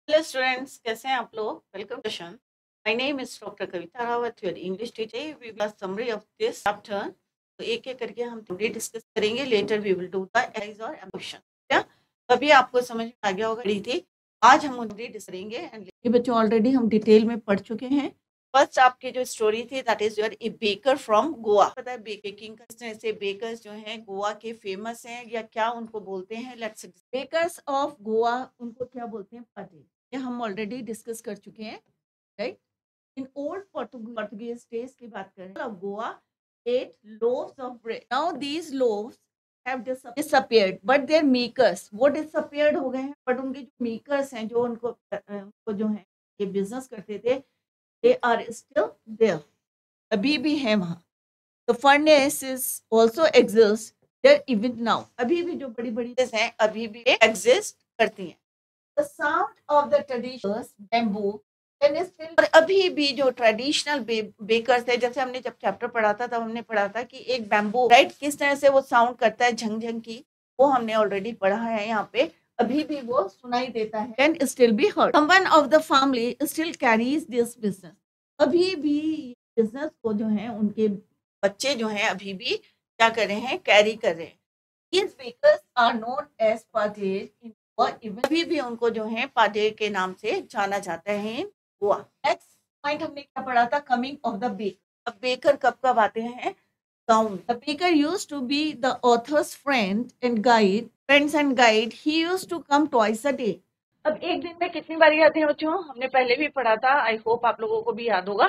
Hello students, कैसे हैं आप लोग? Welcome session. My name is doctor Kavita Rawat, your English teacher. We will summary of this chapter. तो एक एक करके हम थोड़ी डिस्कस करेंगे। Later we will do the exercise और क्वेश्चन। क्या तभी आपको समझ में आ गया होगा थी। आज हम उन्हें डिस्कस करेंगे एंड ये बच्चों ऑलरेडी हम डिटेल में पढ़ चुके हैं। फर्स्ट आपकी जो स्टोरी थी that is your A baker from Goa. पता है बेकिंग से बेकर्स जो हैं गोवा के फेमस हैं या क्या उनको बोलते हैं? लेट्स बेकर्स ऑफ गोवा उनको क्या बोलते हैं? पटेल। ये हम ऑलरेडी डिस्कस कर चुके हैं, right? In old Portuguese days की बात करें of Goa ate loaves of bread. Now these loaves have disappeared, but their makers वो disappeared हो गए हैं, but उनके जो makers हैं जो उनको जो है ये बिजनेस करते थे, they are still there. अभी भी है वहाँ. The furnace is also exists there even now. अभी भी जो बड़ी बड़ी हैं अभी भी exist करती हैं. The sound of the traditional bamboo and still और अभी भी जो ट्रेडिशनल बेकर्स है, जैसे हमने जब चैप्टर पढ़ा था तब हमने पढ़ा था कि एक बैम्बू राइट किस तरह से वो साउंड करता है, झंग झंग की, वो हमने ऑलरेडी पढ़ा है यहाँ पे। अभी भी वो सुनाई देता है and still be heard. Someone of the family still carries this business. अभी भी बिजनेस को जो है उनके बच्चे जो हैं अभी भी क्या कर रहे हैं? कैरी कर रहे हैं। These bakers are known as padres in Goa. अभी भी उनको जो है पादे के नाम से जाना जाता है गोवा। नेक्स्ट पॉइंट हमने क्या पढ़ा था? Coming of the baker. अब बेकर कब कब आते हैं? Down. The baker used to be the author's friend and guide. Friends and guide. He used to come twice a day. अब एक दिन में कितनी बारी आते हैं बच्चों? हमने पहले भी पढ़ा था, आई होप आप लोगों को भी याद होगा।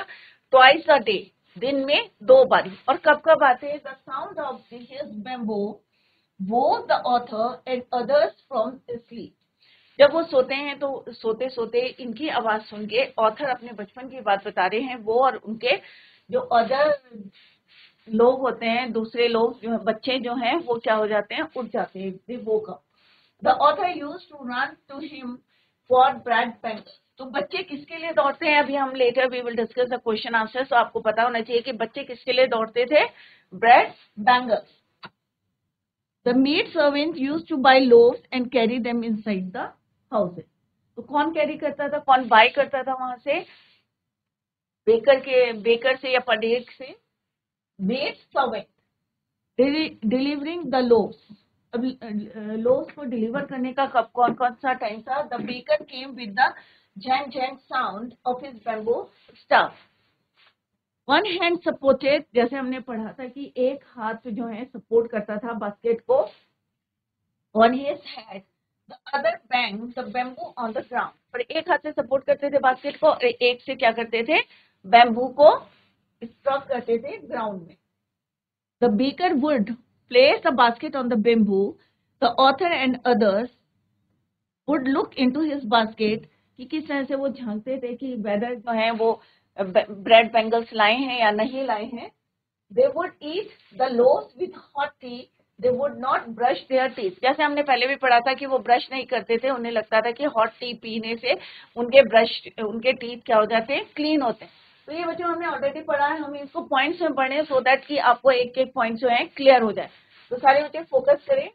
ट्वाइस अ डे, दिन में 2 बारी। और कब कब आते हैं? The sound of his bamboo woke the author and others from sleep. जब वो सोते हैं तो सोते सोते इनकी आवाज सुन के ऑथर अपने बचपन की बात बता रहे हैं, वो और उनके जो अदर लोग होते हैं, दूसरे लोग जो बच्चे जो हैं वो क्या हो जाते हैं? उठ जाते हैं। They woke up. The author used to run to him for bread bangers. तो बच्चे किसके लिए दौड़ते हैं? अभी हम later we will discuss the question answer. तो आपको पता होना चाहिए कि बच्चे किसके लिए दौड़ते थे? Bread bangers. The maid servant used to buy loaves and carry them inside the houses. तो कौन कैरी करता था? कौन बाय करता था वहां से? बेकर से या पडेक से? Maid servant delivering the loaves. अब लोव्स को डिलीवर करने का कब कौन कौन सा टाइम था? The baker came with the Zhang Zhang sound of his bamboo stuff. One hand supported, जैसे हमने पढ़ा था कि एक हाथ जो है सपोर्ट करता था बास्केट को on his head, the other banged the bamboo on the ground. और एक हाथ से सपोर्ट करते थे बास्केट को और एक से क्या करते थे? बैम्बू को स्ट्रक करते थे ग्राउंड में. The baker would place a basket on the bamboo. The author and others would look into his basket. कि किस तरह से वो झांकते थे कि वेदर जो है वो ब्रेड बैंगल्स लाए हैं या नहीं लाए हैं. They would eat the loaves with hot tea. They would not brush their teeth. जैसे हमने पहले भी पढ़ा था कि वो ब्रश नहीं करते थे, उन्हें लगता था कि हॉट टी पीने से उनके टीथ क्या हो जाते हैं? क्लीन होते हैं. तो ये बच्चों हमने ऑलरेडी पढ़ा है, हम इसको पॉइंट्स में पढ़े सो दैट कि आपको एक एक पॉइंट जो है क्लियर हो जाए. तो सारे बच्चे फोकस करें.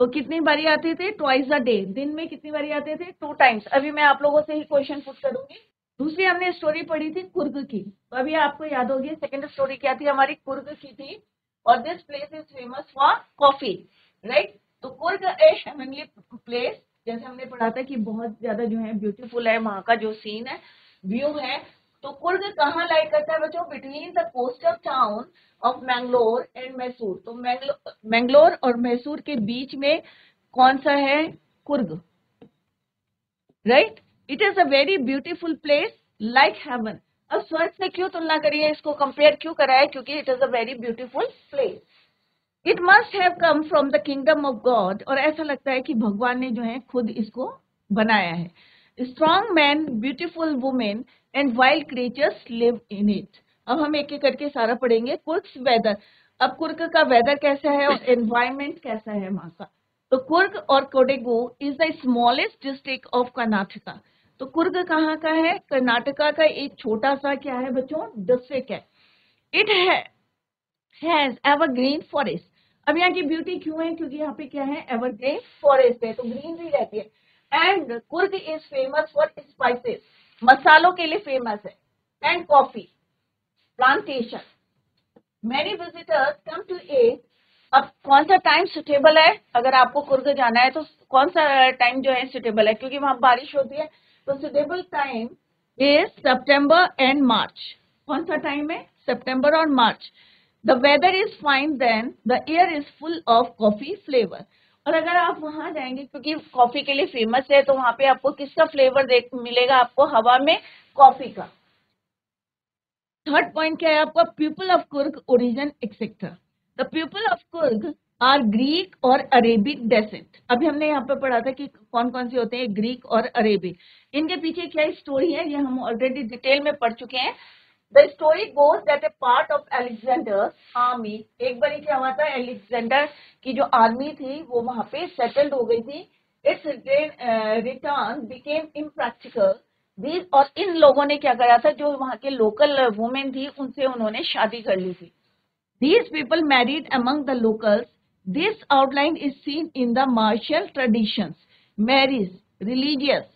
तो कितनी बारी आते थे? Twice a day. दिन में कितनी बारी आते थे? 2 टाइम्स. अभी मैं आप लोगों से ही क्वेश्चन पुट करूंगी. दूसरी हमने स्टोरी पढ़ी थी कुर्ग की. तो अभी आपको याद होगी सेकंड स्टोरी क्या थी हमारी? कुर्ग की थी. और this place is famous for coffee, right? तो कुर्ग ए हेवनली प्लेस, जैसे हमने पढ़ा था कि बहुत ज्यादा जो है ब्यूटीफुल है वहां का जो सीन है, व्यू है. तो कुर्ग कहाँ लाई करता है बच्चों? Between the coastal town of Mangalore and Mysore. तो मैंगलोर और मैसूर के बीच में कौन सा है? Coorg, right? It is a very beautiful place like heaven. अब स्वर्ग से क्यों तुलना करी है, इसको कंपेयर क्यों करा है? क्योंकि it is a very beautiful place. It must have come from the kingdom of God. और ऐसा लगता है कि भगवान ने जो है खुद इसको बनाया है. Strong man, beautiful women and wild creatures live in it. अब हम एक एक करके सारा पढ़ेंगे. कुर्ग वेदर. अब कुर्ग का वेदर कैसा है और एनवायरमेंट कैसा है वहां का? तो कुर्ग और Kodagu is the smallest district of Karnataka. तो कुर्ग कहाँ का है? कर्नाटका का एक छोटा सा क्या है बच्चों? डिस्ट्रिक्ट है. It has evergreen forest. अब यहाँ की ब्यूटी क्यों है? क्योंकि यहाँ पे क्या है? एवरग्रीन फॉरेस्ट है, तो ग्रीनरी रहती है. And Coorg is famous for spices, मसालों के लिए फेमस है, and coffee plantation. Many visitors come to a. अब कौन सा टाइम सुटेबल है अगर आपको कुर्ग जाना है, तो कौन सा टाइम जो है सुटेबल है, क्योंकि वहां बारिश होती है, तो suitable time is September and March. कौन सा टाइम है? सितंबर और मार्च। The weather is fine then, the air is full of coffee flavour. और अगर आप वहां जाएंगे, क्योंकि कॉफी के लिए फेमस है, तो वहां पे आपको किसका फ्लेवर देख मिलेगा? आपको हवा में कॉफी का। थर्ड पॉइंट क्या है आपका? People of Coorg origin etcetera. The people of Coorg are Greek और अरेबिक डेसेंट। अभी हमने यहाँ पे पढ़ा था कि कौन कौन से होते हैं, ग्रीक और अरेबिक। इनके पीछे क्या स्टोरी है, ये हम ऑलरेडी डिटेल में पढ़ चुके हैं। The story goes that A part of Alexander army, एक बार क्या हुआ था, एलेक्जेंडर की जो आर्मी थी वो वहां पे सेटल्ड हो गई थी। It's return became impractical. और इन लोगों ने क्या करा था, जो वहां के लोकल वुमेन थी उनसे उन्होंने शादी कर ली थी। These people married among the locals. This outline is seen in the martial traditions, marriage, religious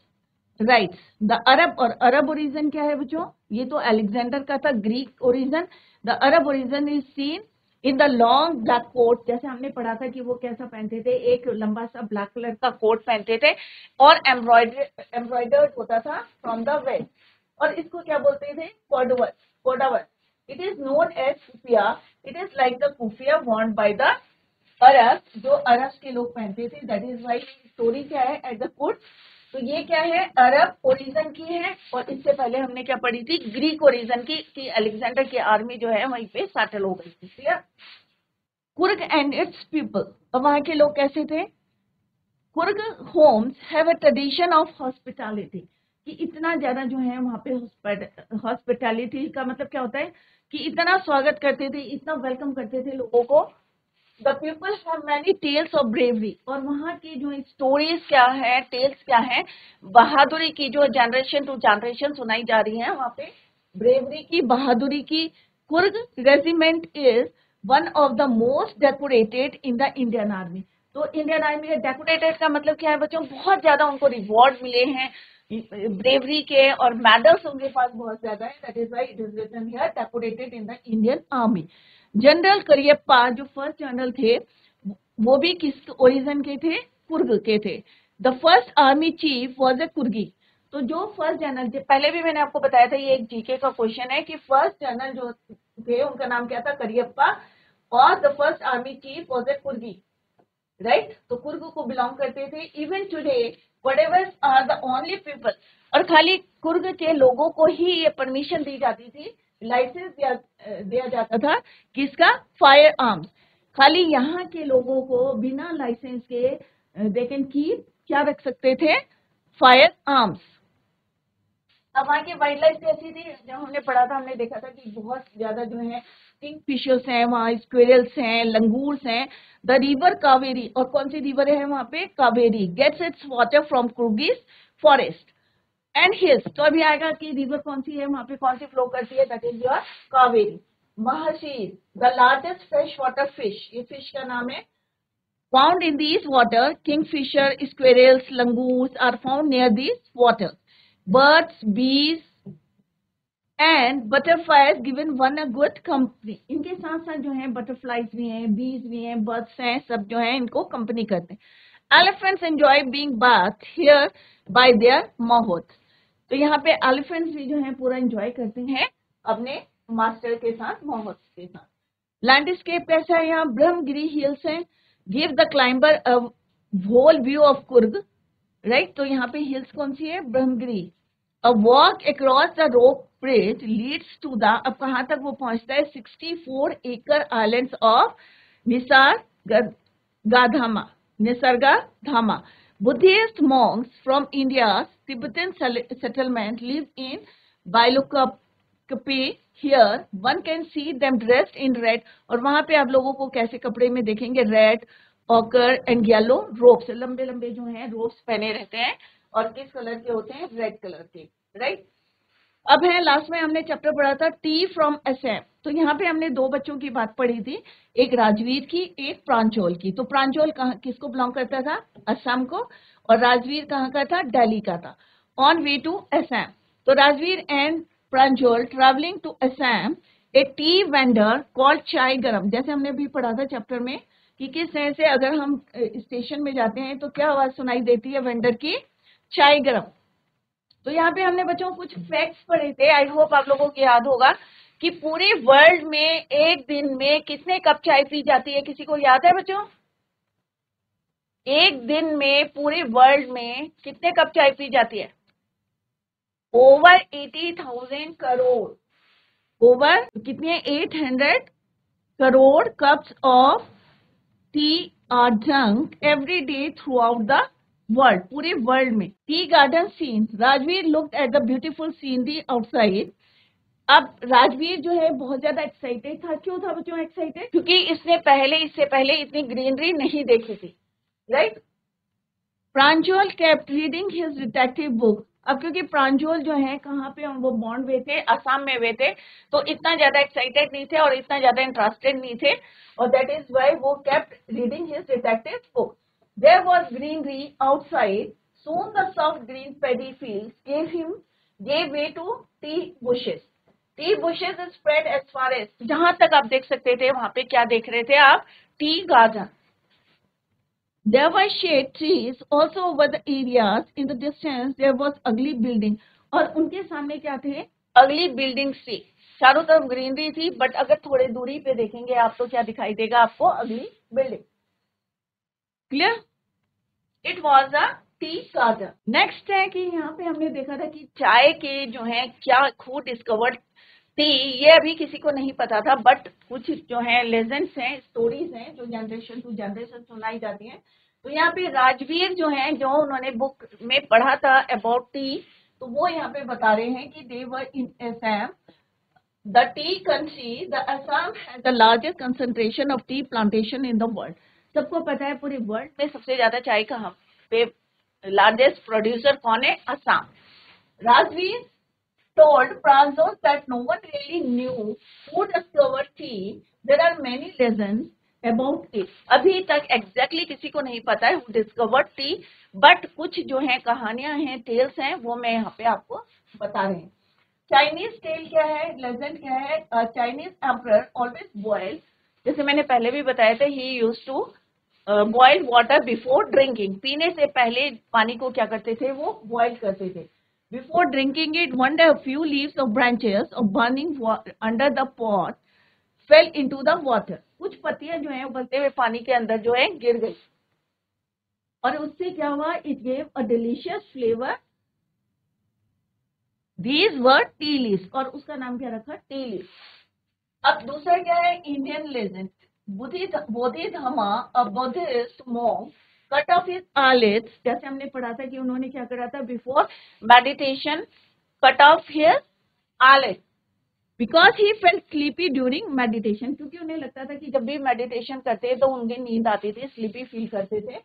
rights. The Arab और अरब ओरिजन क्या है बच्चों? ये तो अलेक्जेंडर का था, Greek origin. The Arab origin is seen in the long black coat. जैसे हमने पढ़ा था कि वो कैसा पहनते थे, एक लंबा सा ब्लैक कलर का कोट पहनते थे और एम्ब्रॉयडर्ड होता था फ्रॉम द वेस्ट। और इसको क्या बोलते थे? कोडवर, कोडावर। It is known as kufiya. It is like the kufiya worn by the Arabs, जो अरब के लोग पहनते थे। That is why स्टोरी क्या है एट द फुट। तो ये क्या है? अरब ओरिजन की है। और इससे पहले हमने क्या पढ़ी थी? ग्रीक ओरिजन की, कि अलेक्जेंडर की आर्मी जो है वहीं पे सेटल हो गई थी। Clear? Coorg and its people. अब वहां के लोग कैसे थे? Coorg homes have a tradition of hospitality, कि इतना ज्यादा जो है वहां पे हॉस्पिटैलिटी का मतलब क्या होता है कि इतना स्वागत करते थे, इतना वेलकम करते थे लोगों को। The people have many tales of bravery. और वहां की जो स्टोरीज क्या है, टेल्स क्या है, बहादुरी की, जो जनरेशन टू जनरेशन सुनाई जा रही है वहां पे, ब्रेवरी की, बहादुरी की। Coorg regiment is one of the most decorated in the Indian army. तो इंडियन आर्मी का डेकोरेटेड का मतलब क्या है बच्चों? बहुत ज्यादा उनको रिवॉर्ड मिले हैं ब्रेवरी के, और मेडल्स उनके पास बहुत ज्यादा है। That is why it is written here decorated in the Indian army. General Cariappa जो फर्स्ट जनरल थे, वो भी किस ओरिजिन के थे? कुर्ग के थे। The first army chief was a Coorgi. तो जो फर्स्ट जनरल थे, पहले भी मैंने आपको बताया था, ये एक जीके का क्वेश्चन है कि फर्स्ट जनरल जो थे उनका नाम क्या था? करियप्पा। और the first army chief was a कुर्गी, right? तो कुर्ग को बिलोंग करते थे। Even today whatever are the only people, और खाली कुर्ग के लोगों को ही ये परमिशन दी जाती थी, लाइसेंस दिया जाता था किसका? Fire arms. खाली यहाँ के लोगों को बिना लाइसेंस के दे कैन कीप, क्या रख सकते थे? Fire arms. अब वहाँ की वाइल्ड लाइफ कैसी थी? जब हमने पढ़ा था हमने देखा था कि बहुत ज्यादा जो है किंगफिशर्स हैं, वहाँ स्क्विरल्स हैं, लंगूर्स हैं। द रिवर कावेरी, और कौन सी रिवर है वहां पे? Kaveri. Gets its water from Coorg's forest and hills. तो अभी आएगा कि रिवर कौन सी है वहां पे, कौन सी फ्लो करती है? That is your Kaveri. Mahseer, the largest fresh water fish, ये फिश का नाम है। Found in this water, kingfisher, squirrels, langurs are found near this water. Birds, bees and butterflies given one a good company. इनके साथ साथ जो है बटरफ्लाइज भी हैं, बीज भी हैं, बर्ड्स हैं, सब जो है इनको कंपनी करते हैं। Elephants enjoy being bath here by their mahout. तो यहाँ पे एलिफेंट्स भी जो है पूरा एंजॉय करते हैं अपने मास्टर के साथ, माहौत के साथ। लैंडस्केप कैसा है? यहाँ ब्रह्मगिरी हिल्स हैं, give the climber a whole view of Coorg, right? तो यहाँ पे हिल्स कौन सी है? Brahmagiri. A walk across the rope bridge leads to the, अब कहां तक वो पहुंचता है? 64 एकड़ islands of Nisargadhama, Nisargadhama. Buddhist monks from India's Tibetan settlement live in Bailukapi. Here one can see them dressed in red, और वहां पे आप लोगों को कैसे कपड़े में देखेंगे? Red, occur and yellow ropes, लंबे लंबे जो हैं रोप्स पहने रहते हैं, और किस कलर के होते हैं? रेड कलर के, राइट? अब है लास्ट में हमने चैप्टर पढ़ा था टी फ्रॉम असम। तो यहाँ पे हमने दो बच्चों की बात पढ़ी थी, एक राजवीर की, एक प्रांजल की। तो प्रांजल कहाँ किसको बिलोंग करता था? असम को। और राजवीर कहाँ का था? दिल्ली का था। ऑन वे टू असम, तो Rajvir and Pranjal travelling to Assam, a tea vendor called chai garam. जैसे हमने भी पढ़ा था चैप्टर में कि किस तरह से अगर हम स्टेशन में जाते हैं तो क्या आवाज सुनाई देती है वेंडर की? चाय गरम। तो यहाँ पे हमने बच्चों कुछ फैक्ट्स पढ़े थे, आई होप आप लोगों को याद होगा कि पूरे वर्ल्ड में एक दिन में कितने कप चाय पी जाती है? किसी को याद है बच्चों? एक दिन में पूरे वर्ल्ड में कितने कप चाय पी जाती है? ओवर 80,000 करोड़। ओवर कितने? 800 crore cups of tea are drunk every day throughout the world, पूरे वर्ल्ड में। Tea garden scene, Rajvir looked at the beautiful scenery outside. अब राजवीर जो है बहुत ज्यादा एक्साइटेड था। क्यों था बच्चों एक्साइटेड? क्योंकि इससे पहले इतनी ग्रीनरी नहीं देखी थी, right. Pranjal kept reading his detective book. अब क्योंकि प्रांजल जो है कहाँ पे वो बॉन्ड हुए थे? असम में हुए थे, तो इतना ज्यादा एक्साइटेड नहीं थे और इतना ज्यादा इंटरेस्टेड नहीं थे, और दैट इज वाई वो kept reading his detective book. There was greenery outside, soon the soft green paddy fields gave way to tea bushes. Tea bushes spread as far as, जहां तक आप देख सकते थे वहां पे क्या देख रहे थे आप? Tea garden. There were shade trees also over the areas. In the distance there was ugly building. और उनके सामने क्या थे? अगली बिल्डिंग थी। चारों तरफ ग्रीनरी थी, बट अगर थोड़े दूरी पे देखेंगे आप तो क्या दिखाई देगा आपको? अगली building. Clear? It was a tea garden. Next है कि यहाँ पे हमने देखा था कि चाय के जो है क्या हु डिस्कवर्ड टी, ये अभी किसी को नहीं पता था, बट कुछ जो है लेजेंड्स हैं, स्टोरीज हैं जो जनरेशन टू जनरेशन सुनाई जाती हैं। तो यहाँ पे राजवीर जो है, जो उन्होंने बुक में पढ़ा था अबाउट टी, तो वो यहाँ पे बता रहे हैं कि they were in Assam, the tea country, the Assam has the largest concentration of tea plantation in the world. सबको पता है पूरे वर्ल्ड में सबसे ज्यादा चाय कहाँ पे लार्जेस्ट प्रोड्यूसर कौन है? Assam. Rajveer told Pranjal that no one really knew who discovered tea. There are many legends about it. अभी तक exactly किसी को नहीं पता है who discovered tea, but कुछ जो है कहानियां हैं, टेल्स हैं, वो मैं यहाँ पे आपको बता रहे हैं। चाइनीज टेल क्या है? लेजेंड क्या है? चाइनीज एम्परर ऑलवेज बॉयल, जैसे मैंने पहले भी बताया था, he used to boil water before drinking. पीने से पहले पानी को क्या करते थे? वो बॉयल करते थे। Before drinking it, one day a few leaves of branches of burning under the pot fell into the water. कुछ पत्तियां जो हैं उबलते हुए पानी के अंदर जो है गिर गई, और उससे क्या हुआ? It gave a delicious flavor. These were tea leaves, और उसका नाम क्या रखा? tea leaves. अब दूसरा क्या है? Indian legend. Bodhidharma, a Buddhist monk, cut off his eyelids, जैसे हमने पढ़ा था कि उन्होंने क्या करा था? Before meditation cut off his eyelids because he felt sleepy during meditation, क्योंकि उन्हें लगता था कि जब भी मेडिटेशन करते तो उनकी नींद आती थी, स्लीपी फील करते थे।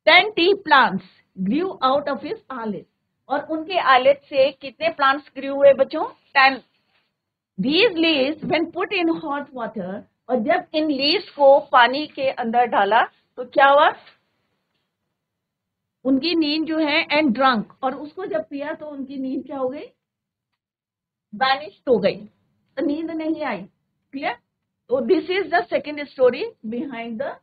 10 T plants Guru out of his eyelids, और उनके eyelids से कितने प्लांट्स ग्रू हुए बच्चों? 10। These leaves when put in hot water, और जब इन लीव्स को पानी के अंदर डाला तो क्या हुआ? उनकी नींद जो है एंड ड्रंक, और उसको जब पिया तो उनकी नींद क्या हो गई? वैनिश्ड हो गई, तो नींद नहीं आई। क्लियर? तो this is the second story behind the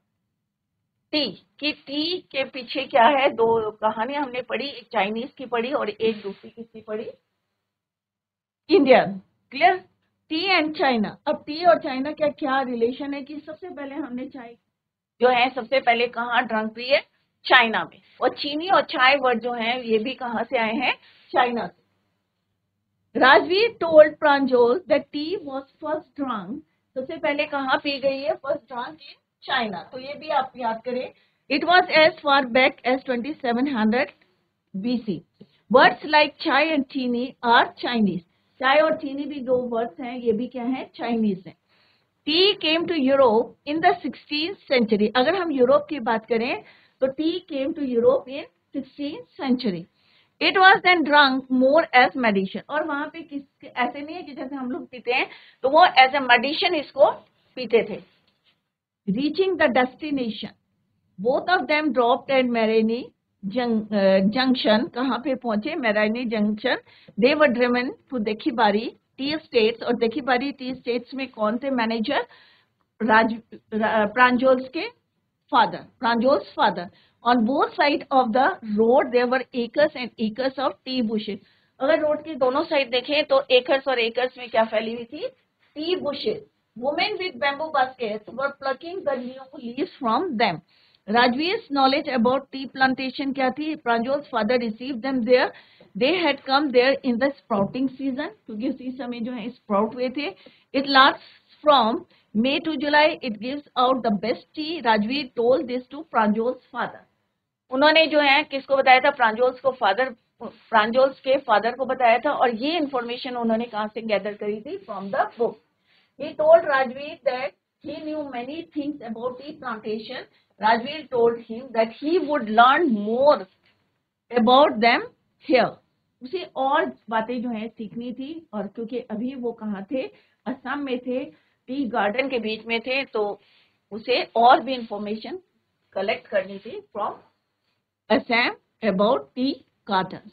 T, कि टी के पीछे क्या है। दो कहानियां हमने पढ़ी, एक चाइनीज की पढ़ी और एक दूसरी किसकी पढ़ी? Indian. Clear? T and China. अब टी और चाइना का क्या रिलेशन है कि सबसे पहले हमने चाय जो है सबसे पहले कहाँ ड्रंक की है? चाइना में। और चीनी और चाय वर्ड जो है ये भी कहाँ से आए हैं? चाइना से। Rajvir told Pranjal that tea was first drunk, सबसे पहले कहाँ पी गई है? First drunk in China. तो ये भी आप याद करें, it was as far back as 2700 BC. Words like chai and chini are Chinese. चाय और चीनी भी दो वर्ड्स हैं, ये भी क्या है? चाइनीज है। Tea came to Europe in the 16th century. अगर हम यूरोप की बात करें तो tea came to Europe in 16th century. It was then drunk more as medicine, और वहां पे किस ऐसे नहीं है कि जैसे हम लोग पीते हैं, तो वो एज ए मेडिसिन इसको पीते थे। Reaching the destination, both of them dropped at Mereni junction, कहाँ पे पहुंचे, Mereni junction. They were driven to Dekhibari tea estates, और देखीबारी टी स्टेट्स में कौन थे मैनेजर, प्रांजोल्स के father, Pranjol's father. On both side of the road there were acres and acres of tea bushes. अगर road के दोनों साइड देखें तो एकर्स और एकर्स में क्या फैली हुई थी, tea bushes. Women with bamboo baskets were plucking the new leaves from them. Rajvir's knowledge about tea plantation क्या थी, Pranjol's father receive them there, they had come there in the sprouting season, क्योंकि उसी समय जो है स्प्राउट हुए थे। It lasts from May to July, it gives out the best tea. Rajveer told this to Pranjol's father. उन्होंने जो है किसको बताया था, प्रांजोल्स को फादर, प्रांजोल्स के फादर को बताया था, और ये इंफॉर्मेशन उन्होंने कहाँ से गैदर करी थी, from the book. He told Rajveer that he knew many things about tea plantation. Rajveer told him that he would learn more about them here. उसे और बातें जो है सीखनी थी, और क्योंकि अभी वो कहाँ थे, असम में थे, टी गार्डन के बीच में थे, तो उसे और भी इंफॉर्मेशन कलेक्ट करनी थी from Assam about tea gardens.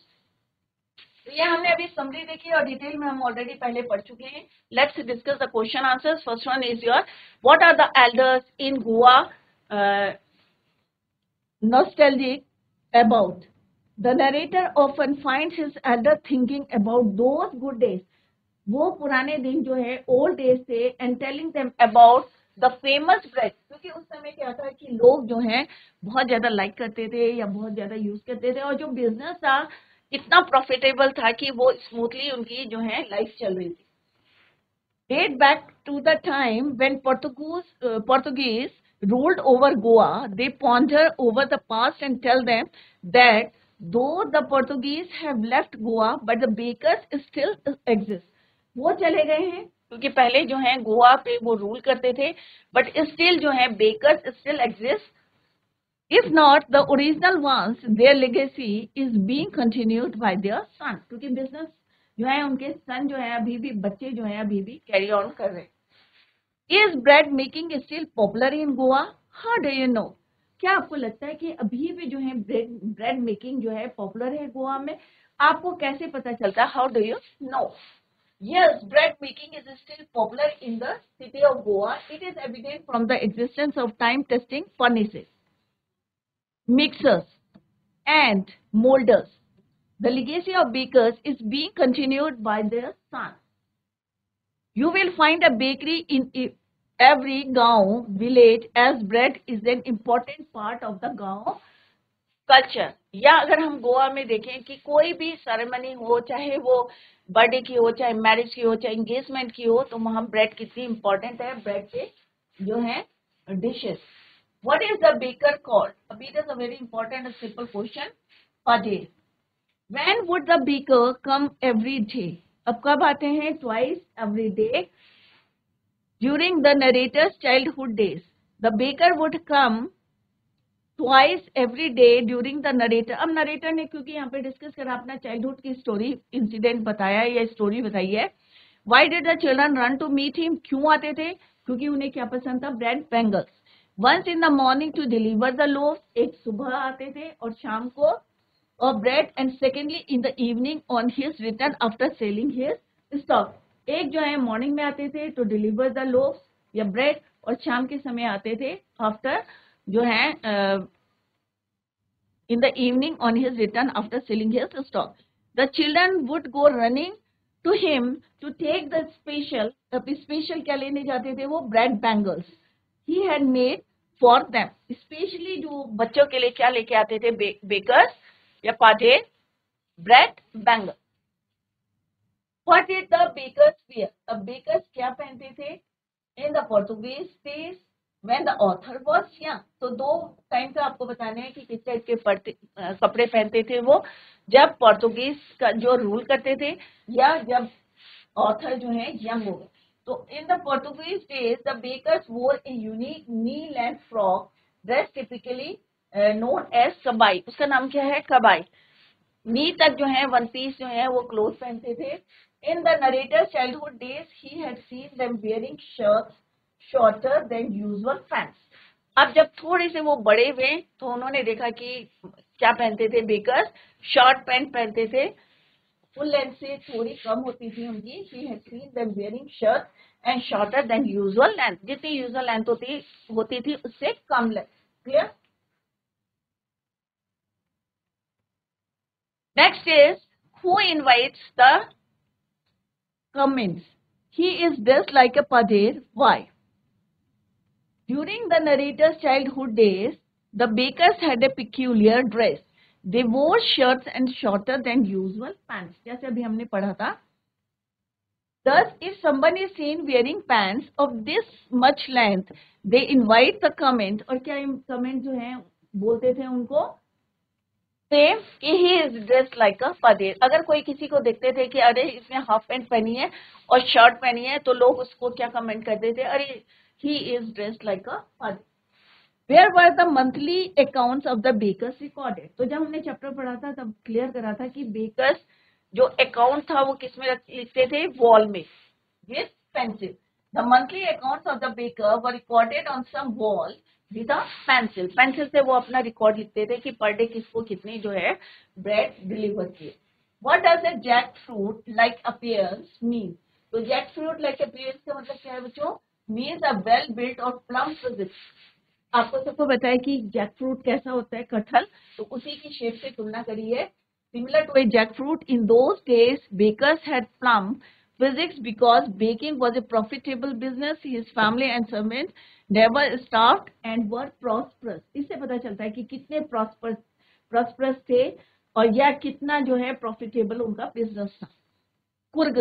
तो ये हमने अभी समरी देखी और डिटेल में हम ऑलरेडी पहले पढ़ चुके हैं। Let's discuss the question answers. First one is your, what are the elders in Goa nostalgic about? The narrator often finds his elder thinking about those good days. वो पुराने दिन जो है ओल्ड डेज थे, and telling them about the famous bread, क्योंकि उस समय क्या था कि लोग जो है बहुत ज्यादा लाइक करते थे या बहुत ज्यादा यूज करते थे, और जो बिजनेस था इतना प्रॉफिटेबल था कि वो स्मूथली उनकी जो है लाइफ चल रही थी। Date back to the time when Portuguese ruled over Goa, they ponder over the past and tell them that though the Portuguese have left Goa, but the bakers still exist. वो चले गए हैं क्योंकि पहले जो है गोवा पे वो रूल करते थे, बट स्टिल जो है bakers still exist. If not the original ones, their legacy is being continued by their son, क्योंकि बिजनेस जो है उनके सन जो है अभी भी, बच्चे जो है अभी भी कैरी ऑन कर रहे हैं। Is bread making still popular in Goa? How do you know? क्या आपको लगता है कि अभी भी जो है ब्रेड मेकिंग जो है पॉपुलर है गोवा में? आपको कैसे पता चलता है? How do you know? Yes, bread making is still popular in the city of Goa. It is evident from the existence of time testing furnaces, mixers, and molders. The legacy of bakers is being continued by their sons. You will find a bakery in every gaon village, as bread is an important part of the gaon culture. या अगर हम गोवा में देखें कि कोई भी ceremony हो, चाहे वो बर्थडे की हो, चाहे मैरिज की हो, चाहे एंगेजमेंट की हो, तो वहां ब्रेड कितनी इंपॉर्टेंट है, ब्रेड पे जो है dishes. What is the baker called? अभी it is a very important simple question. Pader. When would the baker come every day? अब कब आते हैं? Twice every day during the narrator's childhood days. The baker would come twice every day during the narrator. अब narrator ने क्योंकि यहाँ पे discuss करा अपना चाइल्डहुड की स्टोरी, इंसिडेंट बताया या स्टोरी बताई है। Why did the children run to meet him? क्यों आते थे? क्योंकि उन्हें क्या पसंद था? Bread bangles. Once in the morning to deliver the loaves, एक सुबह आते थे और शाम को, और bread, and secondly in the evening on his return after selling his stock. एक जो है मॉर्निंग में आते थे टू डिलीवर द लोव्स या ब्रेड, और शाम के समय आते थे आफ्टर जो है in the evening on his return after selling his stock. The children would go running to him to take the special क्या लेने जाते थे वो? bread bangles he had made for them. Specially जो बच्चों के लिए क्या लेके आते थे बेकर्स या पाजे? bread bangle. What did the bakers wear? अब बेकर्स क्या पहनते थे? In the Portuguese days when the author was young. तो दो टाइम का आपको बताना है कि किस टाइप के कपड़े पहनते थे वो, जब पोर्तुगीज का जो रूल करते थे या जब ऑथर जो है यंग हो गए। तो in the Portuguese days the bakers wore a unique knee length frock dress typically known as kabai. उसका नाम क्या है? कबाई। नी तक जो है वन पीस जो है वो क्लोथ पहनते थे। In the narrator childhood days he had seen them wearing shirts shorter than usual pants. अब जब थोड़े से वो बड़े हुए तो उन्होंने देखा कि क्या पहनते थे, बेकर्स शॉर्ट पैंट पहनते थे, फुल लेंथ से थोड़ी कम होती थी उनकी। He had seen them wearing shirt and shorter than usual length, जितनी यूजुअल लेंथ होती थी उससे कम length. Clear? Next is, who invites the comments? He is dressed like a padir. Why? During the narrator's childhood days, the bakers had a peculiar dress. They wore shirts and shorter than usual pants. जैसे अभी हमने पढ़ा था. Thus, if someone is seen wearing pants of this much length, they invite the comment. और क्या comment जो है बोलते थे उनको सेम कि he is dressed like a pader. अगर कोई किसी को देखते थे कि अरे इसने हाफ पैंट पहनी है और शर्ट पहनी है तो लोग उसको क्या कमेंट करते थे, अरे he is dressed like a pader. Where were the monthly accounts of the bakers recorded? तो जब हमने चैप्टर पढ़ा था तब क्लियर करा था कि बेकर्स जो अकाउंट था वो किसमें लिखते थे, वॉल में with pencil. The monthly accounts of the baker were recorded on some wall with a pencil. Pencil से वो अपना रिकॉर्ड लिखते थे कि पर डे किसको कितनी जो है ब्रेड डिलीवर किए। What does a jack fruit like appearance mean? तो जैक फ्रूट लाइक अपीयरेंस का मतलब क्या है बच्चों? मीन्स अ वेल बिल्ट और प्लम फिजिक्स। आपको सबको बताया कि जैक फ्रूट कैसा होता है, कटहल, तो उसी की शेप से तुलना करिए। Similar to a jack fruit, in those days bakers had plump physics because baking was a profitable business. His family and servants never starved and were prosperous. इससे पता चलता है कि कितने prosperous थे और या कितना जो है profitable उनका business था। कुर्ग,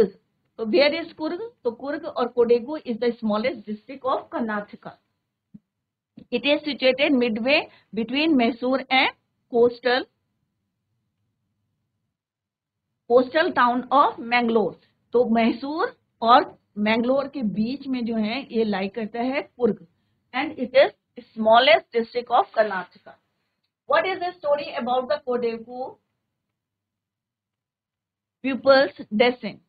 तो where is कुर्ग? तो कुर्ग और कोडेगु is the smallest district of Karnataka. It is situated midway between Mysore and coastal town of Mangalore. तो मैसूर और मैंगलोर के बीच में जो है ये लाई करता है Coorg, and it is smallest district of Karnataka. What is the story about the Kodagu pupils descent?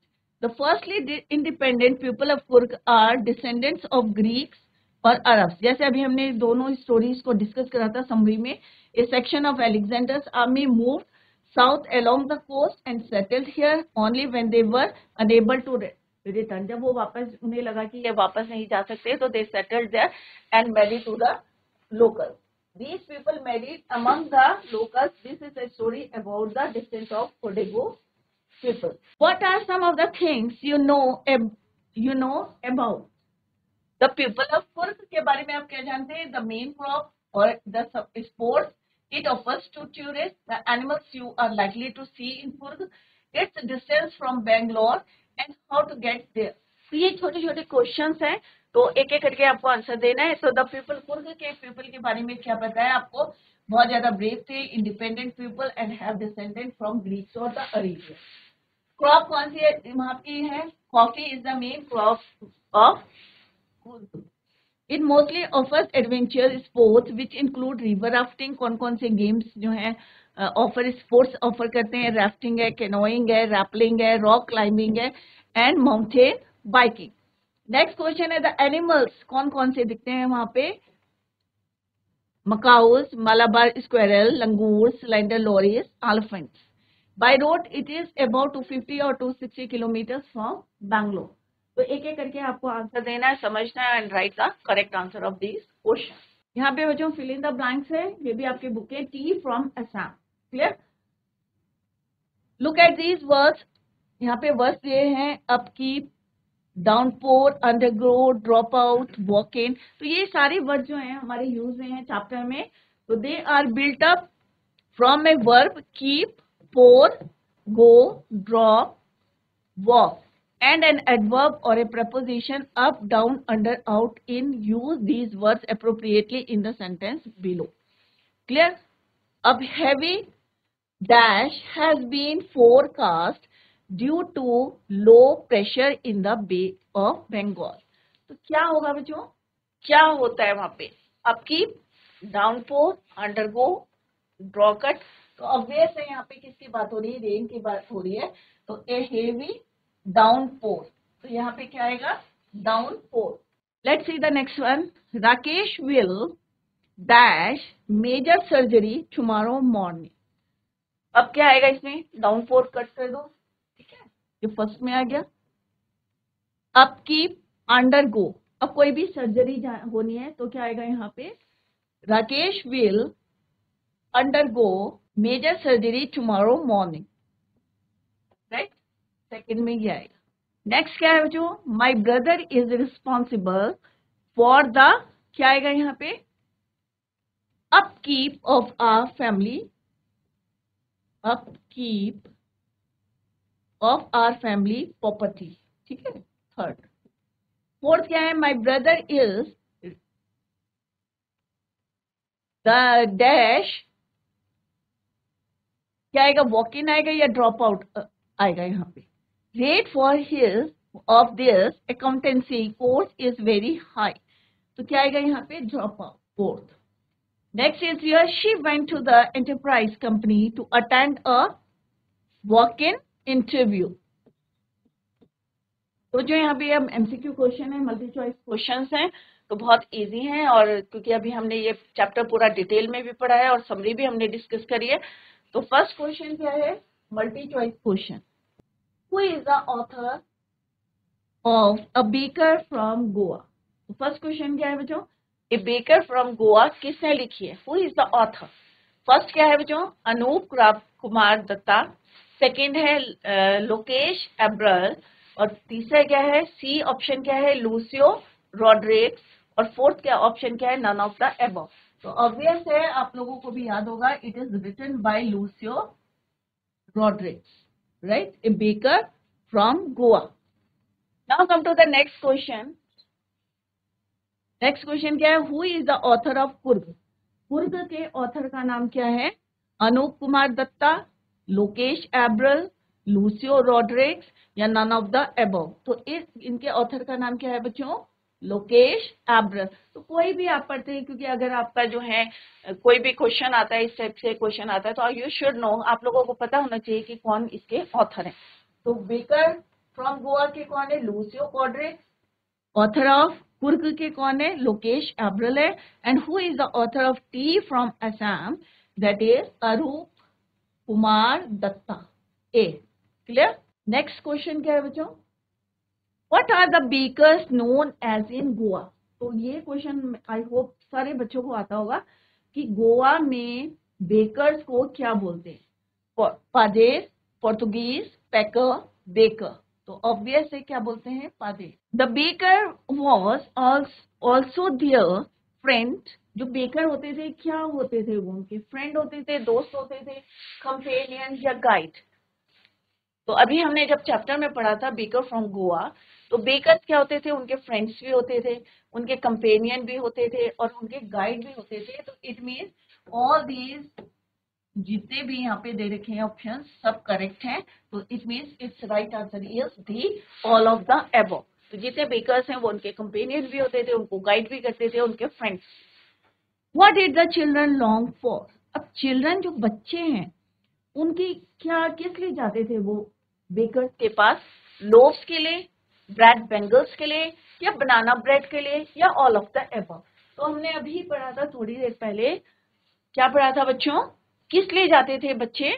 The firstly independent people of Kurg are descendants of Greeks और अरब्स। जैसे अभी हमने दोनों स्टोरीज को डिस्कस करा था समरी में। A section of Alexander's army moved south along the coast and settled here only when they were unable to return. जब वो वापस उन्हें लगा कि ये वापस नहीं जा सकते तो they settled there and married to the locals. These people married among the locals. This is a story about the descent of Kodagu people. What are some of the things you know about the people of Kurg? के बारे में आप क्या जानते हैं? The main crop or the sports it offers to tourists, the animals you are likely to see in Kurg, its distance from Bangalore and how to get there. तो ये छोटे छोटे क्वेश्चंस हैं, तो एक एक करके आपको आंसर देना है। तो द पीपल, कुर्ग के पीपल के बारे में क्या पता है आपको? बहुत ज्यादा ब्रेव थे, independent people and have descendant from Greeks और द अरेबियन। क्रॉप कौन सी है वहां की है? Coffee is the main crop of Coorg. It mostly offers adventure sports which include river rafting. कौन कौन से गेम्स जो हैं ऑफर स्पोर्ट्स ऑफर करते हैं? राफ्टिंग है, कैनोइंग है, रैपलिंग है, रॉक क्लाइंबिंग है and mountain biking. Next question है द एनिमल्स, कौन कौन से दिखते हैं वहां पे? Macaques, Malabar squirrel, langur, slender loris, elephants. By road it is about 250 और 260 किलोमीटर फ्रॉम बैंगलोर। तो एक एक करके आपको आंसर देना है, समझना है and right the correct answer of this question. यहाँ पे बच्चों फिल इन द ब्लैंक्स है, ये भी आपके बुक है, T from Assam. Clear? Look at these words. यहाँ पे वर्ड्स ये हैं upkeep, downpour, अंडरग्रो, drop out, walk in. तो ये सारे वर्ड जो हैं हमारे यूज में हैं चैप्टर में। तो they are built up from a verb keep, pour, go, drop, walk, and an adverb or a preposition up, down, under, out, in. Use these words appropriately in the sentence below. Clear? A heavy dash has been forecast due to low pressure in the Bay of Bengal. तो क्या होगा बच्चों? क्या होता है वहां पे? Upkeep, downpour, undergo, draw cut. तो ऑब्वियस है यहाँ पे किसकी बात हो रही है, रेन की बात हो रही है। तो ए हेवी डाउनपोर, तो यहाँ पे क्या आएगा, downpour. Let's see the next one. Rakesh will dash major surgery tomorrow morning. अब क्या आएगा इसमें, डाउनपोर कट कर दो, ठीक है, ये फर्स्ट में आ गया। अपकीप अंडरगो, अब कोई भी सर्जरी होनी है तो क्या आएगा यहाँ पे, Rakesh will undergo major surgery tomorrow morning, right, second में ये आएगा। नेक्स्ट क्या है बच्चों, my brother is responsible for the, क्या आएगा यहाँ पे, upkeep of our family, upkeep of our family property, ठीक है, थर्ड। फोर्थ क्या है, my brother is the dash, क्या आएगा, वॉक इन आएगा या ड्रॉप आउट आएगा यहाँ पे, rate for his of this accountancy course is very high, तो क्या आएगा यहाँ पे, drop out, fourth. Next is here, she went to the enterprise company to attend a walk in interview. तो जो यहाँ पे अब एमसीक्यू क्वेश्चन है, मल्टी चॉइस क्वेश्चंस हैं, तो बहुत इजी हैं, और क्योंकि अभी हमने ये चैप्टर पूरा डिटेल में भी पढ़ा है और समरी भी हमने डिस्कस करी है। तो फर्स्ट क्वेश्चन क्या है, multi choice question, who is the author of a baker from Goa. तो फर्स्ट क्वेश्चन क्या है बच्चों, ए बेकर फ्रॉम गोवा किसने लिखी है, who is the author. First क्या है बच्चों, अनूप कुमार दत्ता, सेकंड है लोकेश एब्रल, और तीसरा क्या है, सी ऑप्शन क्या है, लूसियो रॉड्रिग्स, और फोर्थ क्या ऑप्शन क्या है, नन ऑफ द अबव। तो ऑब्वियस है, आप लोगों को भी याद होगा, it is written by Lucio Rodrigues, right, a baker from Goa. Now come to the next question. Next question क्या है, who is the author of Coorg. Coorg के ऑथर का नाम क्या है, अनूप कुमार दत्ता, लोकेश एब्रल, लूसियो रॉड्रिग्स, या नन ऑफ द अबव। तो इनके ऑथर का नाम क्या है बच्चों, लोकेश एब्रल। तो कोई भी आप पढ़ते हैं, क्योंकि अगर आपका जो है कोई भी क्वेश्चन आता है, इस टाइप से क्वेश्चन आता है, तो यू शुड नो, आप लोगों को पता होना चाहिए कि कौन इसके ऑथर है। तो बेकर फ्रॉम गोवा के कौन है, लूसियो रॉड्रिग्स, ऑथर ऑफ कुर्ग के कौन है, लोकेश एब्रल है, and who is the author of tea from Assam, that is Arup Kumar Dutta, ए, क्लियर। नेक्स्ट क्वेश्चन क्या है बच्चों, what are the bakers known as in Goa. तो ये क्वेश्चन आई होप सारे बच्चों को आता होगा कि गोवा में बेकर्स को क्या बोलते हैं, पादेर, पोर्तुगीज, पैकर, बेकर। तो ऑब्वियस है क्या बोलते हैं, pader. The baker was also their friend, जो बेकर होते थे क्या होते थे, वो उनके फ्रेंड होते थे, दोस्त होते थे, कंपेनियन या गाइड। तो अभी हमने जब चैप्टर में पढ़ा था बेकर फ्रॉम गोवा, तो बेकर्स क्या होते थे, उनके फ्रेंड्स भी होते थे, उनके कंपेनियन भी होते थे, और उनके गाइड भी होते थे। तो इट मीन्स ऑल दीज, जितने भी यहाँ पे दे रखे हैं ऑप्शन, सब करेक्ट हैं। तो it means it's right answer is the all of the above. तो जितने बेकर्स हैं वो उनके कंपेनियन भी होते थे, उनको गाइड भी करते थे, उनके friends. What did the children long for. अब चिल्ड्रन जो बच्चे हैं उनकी क्या, किस लिए जाते थे वो बेकर्स के पास, लोव्स के लिए, ब्रेड बेंगल्स के लिए, या बनाना ब्रेड के लिए, या ऑल ऑफ द अबव। तो हमने अभी पढ़ा था थोड़ी देर पहले, क्या पढ़ा था बच्चों, किस लिए जाते थे बच्चे,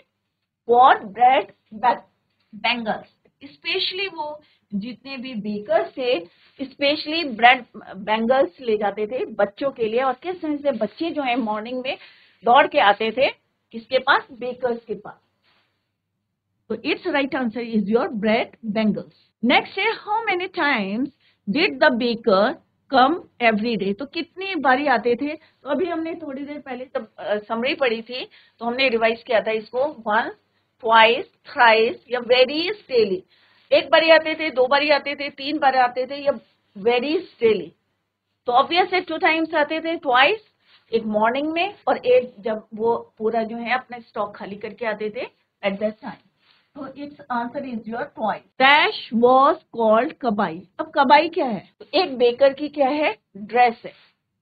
फॉर ब्रेड बेंगल्स। स्पेशली वो जितने भी बेकर्स थे, स्पेशली ब्रेड बेंगल्स ले जाते थे बच्चों के लिए। और किस तरह से बच्चे जो है मॉर्निंग में दौड़ के आते थे किसके पास, बेकर्स के पास। तो its right answer is your bread bangles. Next है, how many times did the baker come every day. तो कितनी बारी आते थे। तो अभी हमने थोड़ी देर पहले जब समरी पढ़ी थी तो हमने रिवाइज किया था इसको, वंस, ट्वाइस, थ्राइस, या वेरीज डेली। एक बारी आते थे, दो बारी आते थे, तीन बार आते थे, या वेरीज डेली। तो ऑब्वियस है 2 टाइम्स आते थे, ट्वाइस, एक मॉर्निंग में, और एक जब वो पूरा जो है अपना स्टॉक खाली करके आते थे एट दैट टाइम। तो its answer is your twice. Dash was called kabai. अब कबाई क्या है, तो एक बेकर की क्या है, ड्रेस है।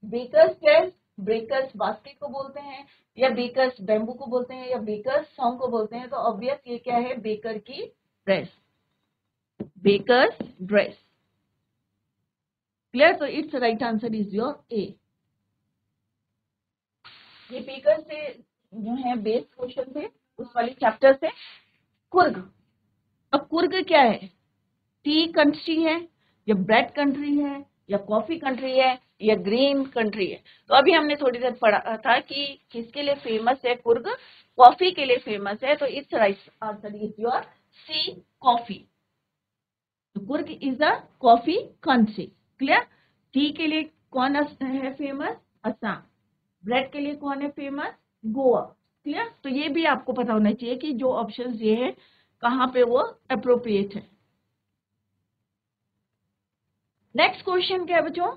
बेकर्स ड्रेस, बेकर्स बास्केट को बोलते हैं, या बेकर्स बैम्बू को बोलते हैं या बेकर्स सॉन्ग को बोलते हैं, तो ऑब्वियस ये क्या है, बेकर की ड्रेस, बेकर्स ड्रेस। क्लियर? तो its right answer is your A. ये बेकर से जो है बेस क्वेश्चन थे उस वाले चैप्टर से। कुर्ग, अब कुर्ग क्या है, टी कंट्री है या ब्रेड कंट्री है या कॉफी कंट्री है या ग्रीन कंट्री है? तो अभी हमने थोड़ी देर पढ़ा था कि किसके लिए फेमस है कुर्ग, कॉफी के लिए फेमस है, तो its right answer is your C, coffee. तो Coorg is a coffee country. Clear? Tea के लिए कौन है फेमस, असम। ब्रेड के लिए कौन है फेमस, गोवा। क्लियर? तो ये भी आपको पता होना चाहिए कि जो ऑप्शन ये है कहाँ पे वो अप्रोप्रिएट है। नेक्स्ट क्वेश्चन क्या है बच्चों,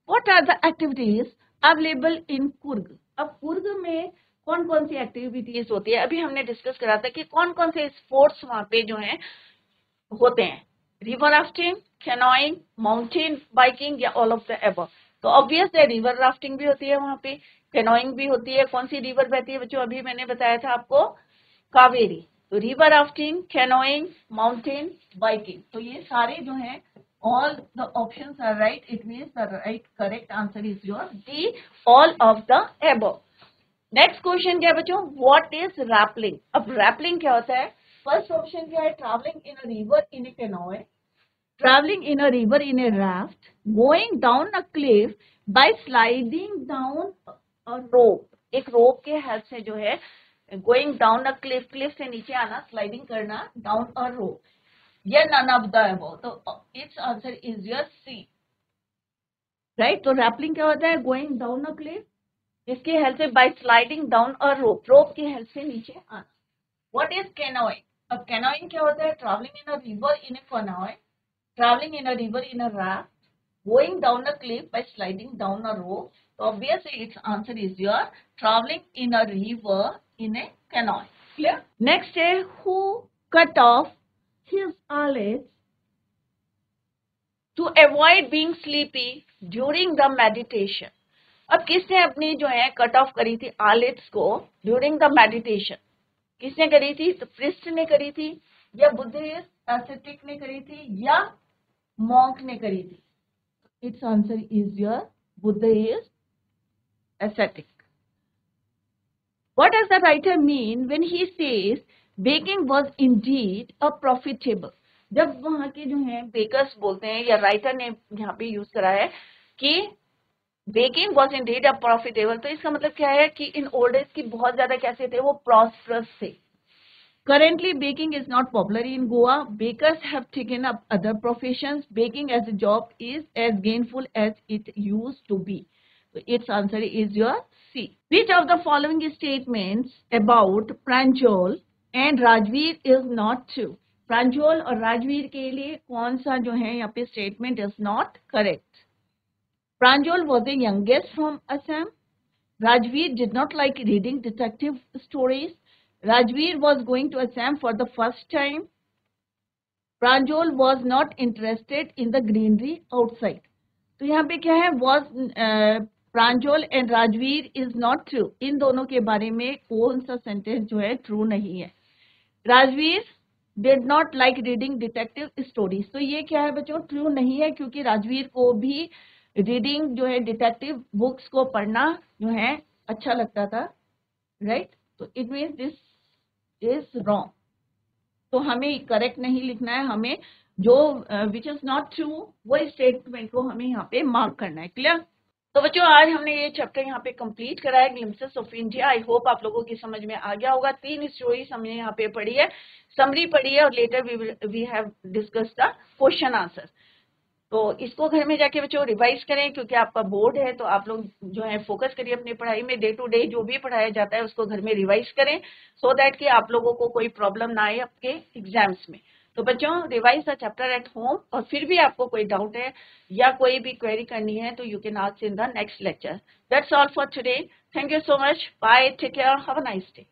what are the activities available in Coorg? अब कुर्ग में कौन कौन सी एक्टिविटीज होती है? अभी हमने डिस्कस करा था कि कौन कौन से स्पोर्ट्स वहां पे जो है होते हैं, river rafting, canoeing, mountain biking या ऑल ऑफ द अबव। तो ऑब्वियस है रिवर राफ्टिंग भी होती है वहां पे, कैनोइंग भी होती है। कौन सी रिवर बहती है बच्चों, अभी मैंने बताया था आपको, कावेरी। तो river rafting, canoeing, mountain biking, तो ये सारे जो है all the options are right, it means the right correct answer is your D, all of the above. Next question क्या है बच्चों, व्हाट इज रैपलिंग? अब रैपलिंग क्या होता है? फर्स्ट ऑप्शन क्या है, travelling in a river in a canoe, travelling in a river in a raft, going down a cliff by sliding down a rope, एक रोप के हेल्प से जो है going down a cliff, cliff से नीचे आना, स्लाइडिंग करना, down a rope, या नन ऑफ द अबव। तो its answer is your C, right? तो रैपलिंग क्या होता है, गोइंग डाउन अ क्लिफ, इसके हेल्प से by sliding down a rope, rope की हेल्प से नीचे आना। What is canoeing? अब कैनोइंग क्या होता है, travelling in a river in a canoe, travelling in a river in a raft, going down a cliff by sliding down a rope. तो obviously its answer is your travelling in a river in a कैनोए। Clear? Next है, who cut off his eyelids to avoid being sleepy during the meditation? अब किसने अपनी जो है cut off करी थी eyelids को ड्यूरिंग द मेडिटेशन? किसने करी थी? तो प्रिस्ट ने करी थी या बुद्धिस्ट एसेटिक ने करी थी या मॉन्क ने करी थी? Its answer is your Buddhist ascetic. What does the writer mean when he says baking was indeed a profitable? जब वहां के जो है बेकर्स बोलते हैं या राइटर ने यहाँ पे यूज करा है कि baking was indeed a profitable, तो इसका मतलब क्या है कि इन ओल्ड एज की बहुत ज्यादा कैसे थे, वो प्रॉस्परस थे। Currently, baking is not popular in Goa. Bakers have taken up other professions. Baking as a job is as gainful as it used to be. So its answer is your C. Which of the following statements about Pranjal and Rajveer is not true? Pranjal और राजवीर के लिए कौन सा जो है यहाँ पे statement is not correct? Pranjal was the youngest from Assam. Rajveer did not like reading detective stories. Rajveer was going to Assam for the first time. Pranjal was not interested in the greenery outside. तो यहाँ पे क्या है, was Pranjal and Rajvir is not true, इन दोनों के बारे में कौन सा सेंटेंस जो है ट्रू नहीं है? Rajveer did not like reading detective stories, तो ये क्या है बच्चों, ट्रू नहीं है, क्योंकि राजवीर को भी रीडिंग जो है डिटेक्टिव बुक्स को पढ़ना जो है अच्छा लगता था, राइट? तो it means this is wrong. तो हमें करेक्ट नहीं लिखना है, हमें जो विच इज नॉट ट्रू वो स्टेटमेंट को हमें यहाँ पे मार्क करना है। क्लियर? तो बच्चों आज हमने ये चैप्टर यहाँ पे कंप्लीट करा है, glimpses of India. I hope आप लोगों की समझ में आ गया होगा। 3 स्टोरीज हमने यहाँ पे पढ़ी है, समरी पढ़ी है और later we have discuss the question answer. तो इसको घर में जाके बच्चों रिवाइज करें, क्योंकि आपका बोर्ड है तो आप लोग जो है फोकस करिए अपनी पढ़ाई में। डे टू डे जो भी पढ़ाया जाता है उसको घर में रिवाइज करें, सो दैट कि आप लोगों को कोई प्रॉब्लम ना आए आपके एग्जाम्स में। तो बच्चों revise the chapter at home, और फिर भी आपको कोई डाउट है या कोई भी क्वेरी करनी है तो you can ask in the next lecture. That's all for today. Thank you so much, bye, take care, have a nice day.